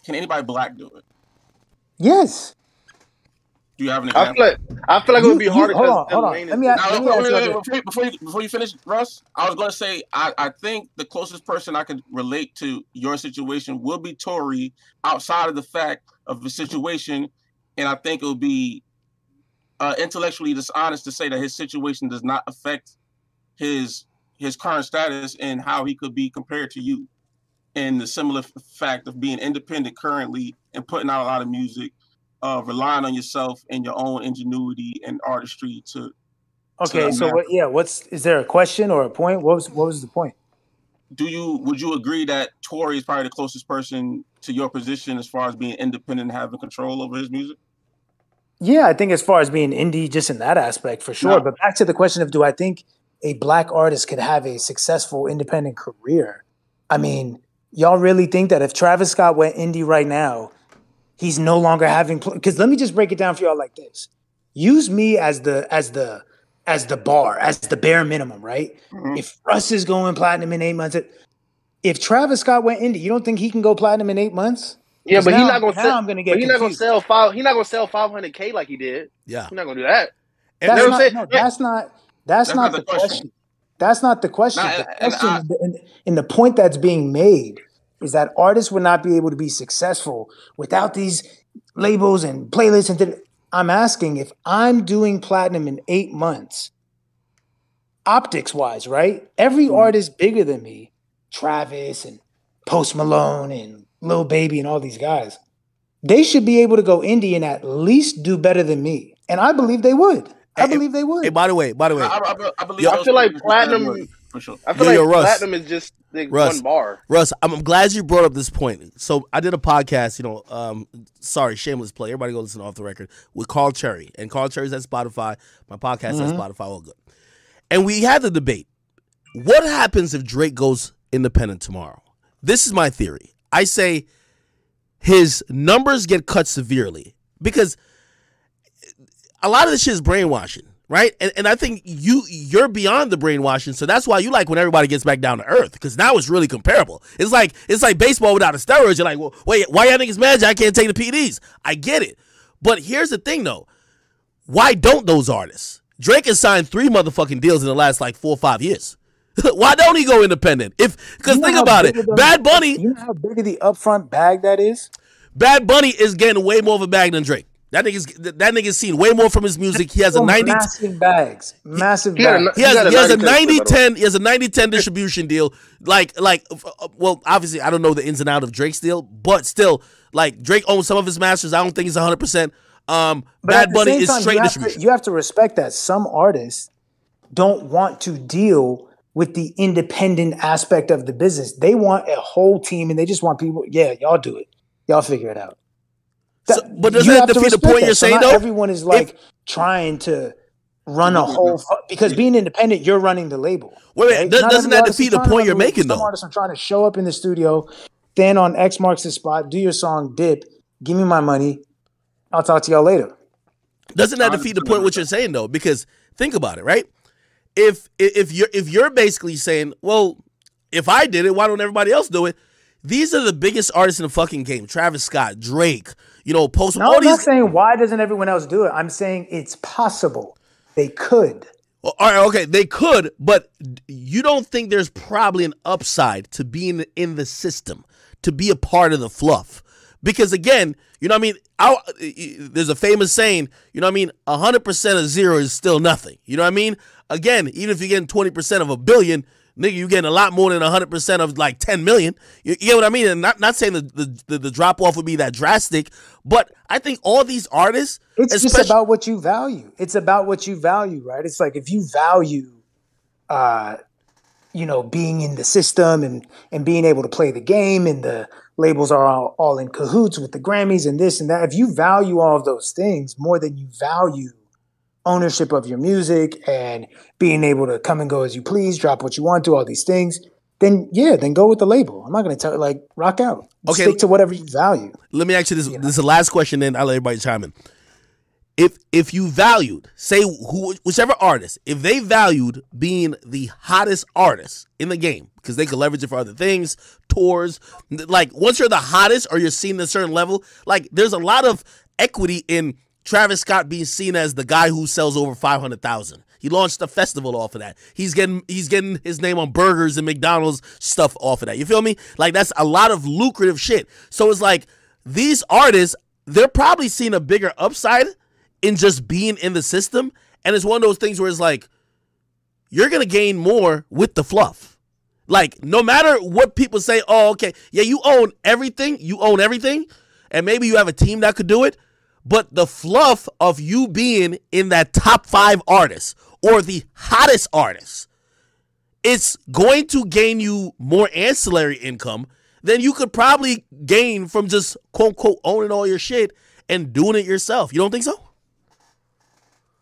Can anybody black do it? Yes. Do you have an example? I feel like it would be harder. Hold on. Let me ask you before you finish, Russ, I was going to say I think the closest person I could relate to your situation will be Tory, outside of the fact of the situation, and I think it would be intellectually dishonest to say that his situation does not affect his current status and how he could be compared to you, and the similar fact of being independent currently and putting out a lot of music. Relying on yourself and your own ingenuity and artistry to. Okay, so is there a question or a point? What was the point? Would you agree that Tory is probably the closest person to your position as far as being independent and having control over his music? Yeah, I think as far as being indie, just in that aspect, for sure. No. But back to the question of, do I think a black artist could have a successful independent career? I mean, y'all really think that if Travis Scott went indie right now, he's no longer having, because let me just break it down for y'all like this. Use me as the bar, as the bare minimum, right? Mm-hmm. If Russ is going platinum in 8 months, if Travis Scott went indie, you don't think he can go platinum in 8 months? Yeah, but he's not going to sell. I'm going to get. He's not going to sell He's not going to sell 500K like he did. Yeah, he's not going to do that. That's not the question. That's not the question. And the point that's being made is that artists would not be able to be successful without these labels and playlists. And I'm asking, if I'm doing platinum in 8 months, optics-wise, right? Every artist bigger than me, Travis and Post Malone and Lil Baby and all these guys, they should be able to go indie and at least do better than me. And I believe they would. I believe they would. Hey, by the way, I feel like platinum. For sure. I feel like Russ, platinum is just one bar. Russ, I'm glad you brought up this point. So I did a podcast, sorry, shameless play. Everybody go listen off the record with Carl Cherry. And Carl Cherry's at Spotify. My podcast at Spotify, all good. And we had the debate. What happens if Drake goes independent tomorrow? This is my theory. I say his numbers get cut severely because a lot of this shit is brainwashing. Right? And I think you're beyond the brainwashing, so that's why you like when everybody gets back down to earth, because now it's really comparable. It's like baseball without the steroids. You're like, well, wait, why y'all niggas mad I can't take the PEDs? I get it. But here's the thing, though. Why don't those artists? Drake has signed 3 motherfucking deals in the last, 4 or 5 years. Why don't he go independent? Because think about it. Bad Bunny. You know how big of the upfront bag that is? Bad Bunny is getting way more of a bag than Drake. That nigga's seen way more from his music. He has a 90 massive bags. He has a 90-10 distribution deal. Well, obviously I don't know the ins and outs of Drake's deal, but still, Drake owns some of his masters. I don't think he's 100%. Bad Bunny is straight distribution. You have to respect that some artists don't want to deal with the independent aspect of the business. They want a whole team, and they just want people. Yeah, y'all do it. Y'all figure it out. But doesn't that defeat the point you're saying, though? Everyone is trying to run a whole because being independent, you're running the label. Wait, right? Doesn't that defeat the point you're making, though? Some artists are trying to show up in the studio, stand on X marks the spot, do your song, dip, give me my money. I'll talk to y'all later. Doesn't that defeat the point what you're saying, though? Because think about it, right? If you're basically saying, well, if I did it, why don't everybody else do it? These are the biggest artists in the fucking game. Travis Scott, Drake, Post. No, I'm not saying why doesn't everyone else do it. I'm saying it's possible. They could. Well, all right, okay, they could, but you don't think there's probably an upside to being in the system, to be a part of the fluff. Because again, you know what I mean? There's a famous saying, you know what I mean? 100% of zero is still nothing. You know what I mean? Again, even if you're getting 20% of a billion, nigga, you're getting a lot more than 100% of 10 million. You get what I mean? And not saying the drop off would be that drastic, but I think all these artists. It's just about what you value. It's about what you value, right? It's like if you value, being in the system and being able to play the game, and the labels are all in cahoots with the Grammys and this and that. If you value all of those things more than you value ownership of your music and being able to come and go as you please, drop what you want to, all these things, then go with the label. I'm not going to tell you, rock out. Okay. Stick to whatever you value. Let me ask you this. This is the last question, then I'll let everybody chime in. if you valued, say whichever artist, if they valued being the hottest artist in the game, because they could leverage it for other things, tours, like once you're the hottest or you're seen at a certain level, like there's a lot of equity in Travis Scott being seen as the guy who sells over 500,000. He launched a festival off of that. He's getting his name on burgers and McDonald's stuff off of that. You feel me? Like that's a lot of lucrative shit. So it's like these artists, they're probably seeing a bigger upside in just being in the system. And it's one of those things where it's like, you're going to gain more with the fluff. Like, no matter what people say, oh, okay, yeah, you own everything. And maybe you have a team that could do it. But the fluff of you being in that top 5 artists or the hottest artists, it's going to gain you more ancillary income than you could probably gain from just, quote, unquote, owning all your shit and doing it yourself. You don't think so?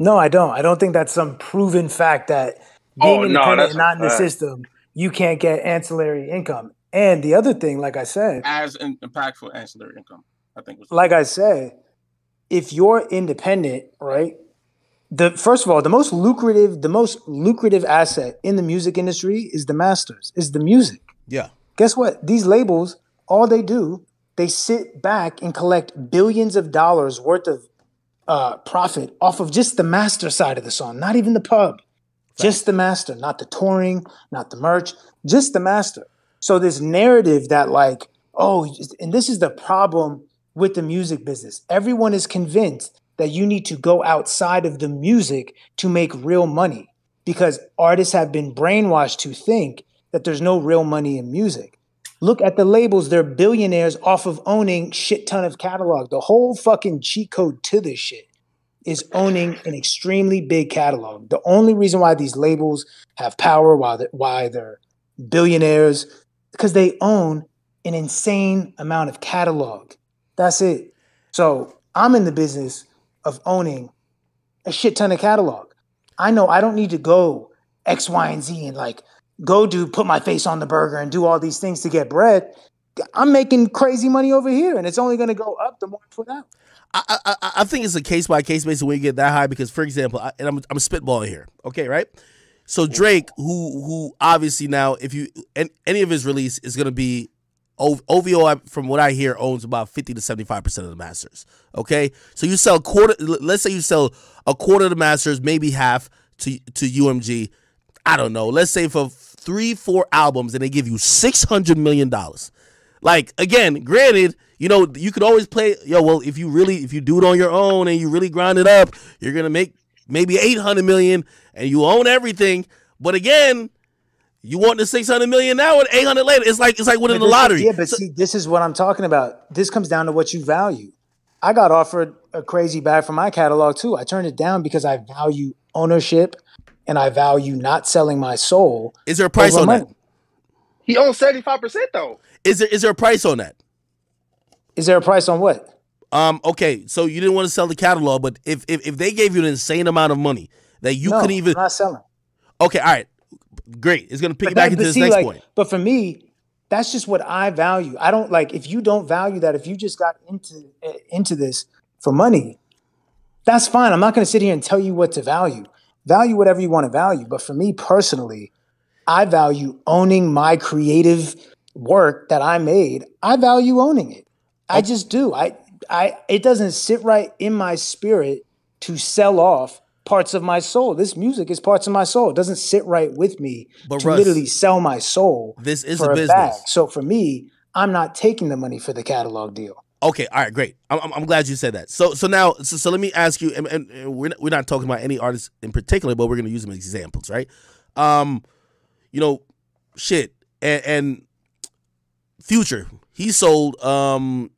No, I don't. I don't think that's some proven fact that being independent and not in the system, you can't get ancillary income. And the other thing, like I said, as an impactful ancillary income, I think. Like I said, if you're independent, right? First of all, the most lucrative asset in the music industry is the masters, is the music. Yeah. Guess what? These labels, all they do, they sit back and collect billions of dollars worth of profit off of just the master side of the song, not even the pub, just the master, not the touring, not the merch, just the master. So this narrative that like, oh, and this is the problem with the music business. Everyone is convinced that you need to go outside of the music to make real money because artists have been brainwashed to think that there's no real money in music. Look at the labels. They're billionaires off of owning shit ton of catalog. The whole fucking cheat code to this shit is owning an extremely big catalog. The only reason why these labels have power, why they're billionaires, because they own an insane amount of catalog. That's it. So I'm in the business of owning a shit ton of catalog. I know I don't need to go X, Y, and Z and like put my face on the burger and do all these things to get bread. I'm making crazy money over here, and it's only going to go up the more I put out. I think it's a case by case basis when you get that high because, for example, I'm spitballing here, okay, right? So Drake, who obviously now, if you any of his release is going to be OVO, from what I hear, owns about 50 to 75% of the masters. Okay, so you sell quarter. Let's say you sell a quarter of the masters, maybe half to UMG. I don't know. Let's say for 3-4 albums, and they give you $600 million. Like again, granted, you know you could always play. Well, if you do it on your own and you really grind it up, you're gonna make maybe $800 million, and you own everything. But again, you want the $600 million now and $800 later. It's like winning the lottery. Yeah, but see, this is what I'm talking about. This comes down to what you value. I got offered a crazy bag for my catalog too. I turned it down because I value ownership and I value not selling my soul. Is there a price on that? He owns 75% though. Is there a price on that? Is there a price on what? Okay, so you didn't want to sell the catalog, but if they gave you an insane amount of money that you couldn't even, I'm not selling. Okay, all right. Great. It's going to pick back into this next point. But for me, that's just what I value. I don't like if you don't value that, if you just got into this for money, that's fine. I'm not going to sit here and tell you what to value. Value whatever you want to value. But for me personally, I value owning my creative work that I made. I value owning it. I just do. It doesn't sit right in my spirit to sell off parts of my soul. This music is parts of my soul. It doesn't sit right with me to Russ, literally sell my soul. This is for a business. bag. So for me, I'm not taking the money for the catalog deal. Okay, all right, great. I'm glad you said that. So now, let me ask you, and we're not talking about any artists in particular, but we're going to use them as examples, right? Shit, and Future, he sold part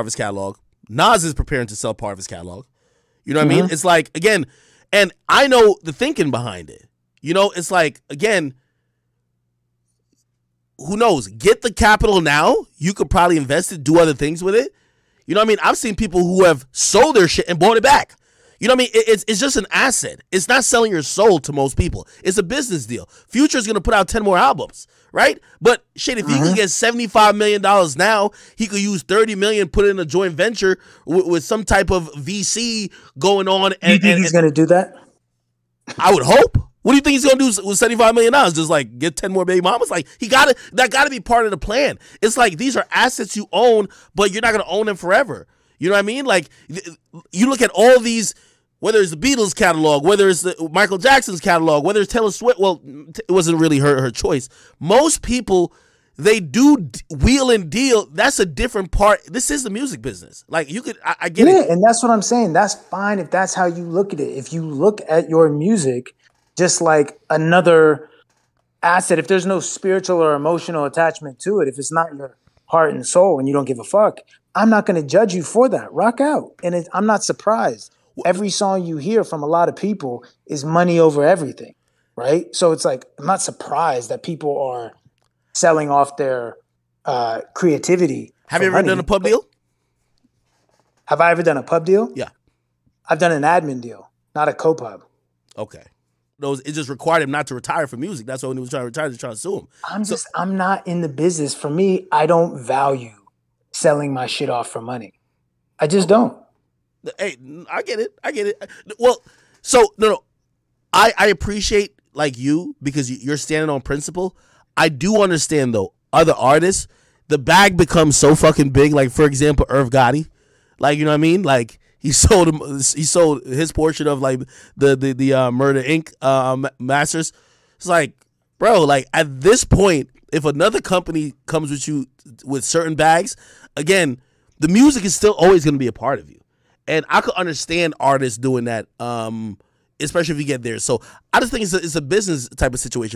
of his catalog. Nas is preparing to sell part of his catalog. You know what I mean? It's like, again, and I know the thinking behind it. You know, it's like, again, who knows? Get the capital now. You could probably invest it, do other things with it. You know what I mean? I've seen people who have sold their shit and bought it back. You know what I mean? It's just an asset. It's not selling your soul to most people. It's a business deal. Future's going to put out 10 more albums, right? But shit, if he could get $75 million now, he could use $30 million, put it in a joint venture with some type of VC going on. And, you think he's going to do that? I would hope. What do you think he's going to do with $75 million? Just like get 10 more baby mamas? Like that got to be part of the plan. It's like these are assets you own, but you're not going to own them forever. You know what I mean? Like you look at all these, whether it's the Beatles catalog, whether it's Michael Jackson's catalog, whether it's Taylor Swift. Well, it wasn't really her choice. Most people, they do wheel and deal. That's a different part. This is the music business. Like you could, I get it. Yeah, and that's what I'm saying. That's fine if that's how you look at it. If you look at your music just like another asset, if there's no spiritual or emotional attachment to it, if it's not your heart and soul and you don't give a fuck, I'm not going to judge you for that. Rock out. And I'm not surprised. Every song you hear from a lot of people is money over everything, right? So it's like, I'm not surprised that people are selling off their creativity. Have you ever done a pub deal? Have I ever done a pub deal? Yeah. I've done an admin deal, not a co-pub. Okay. It just required him not to retire from music. That's why when he was trying to retire, they tried to sue him. I'm not in the business. For me, I don't value selling my shit off for money. I just don't. Hey, I get it. Well, so no. I appreciate like you because you're standing on principle. I do understand though, other artists, the bag becomes so fucking big. Like for example, Irv Gotti, like you know what I mean, like. He sold his portion of like the Murder Inc. Masters. It's like, bro, like at this point, if another company comes with you with certain bags, again, the music is still always going to be a part of you, and I could understand artists doing that, especially if you get there. So I just think it's a business type of situation.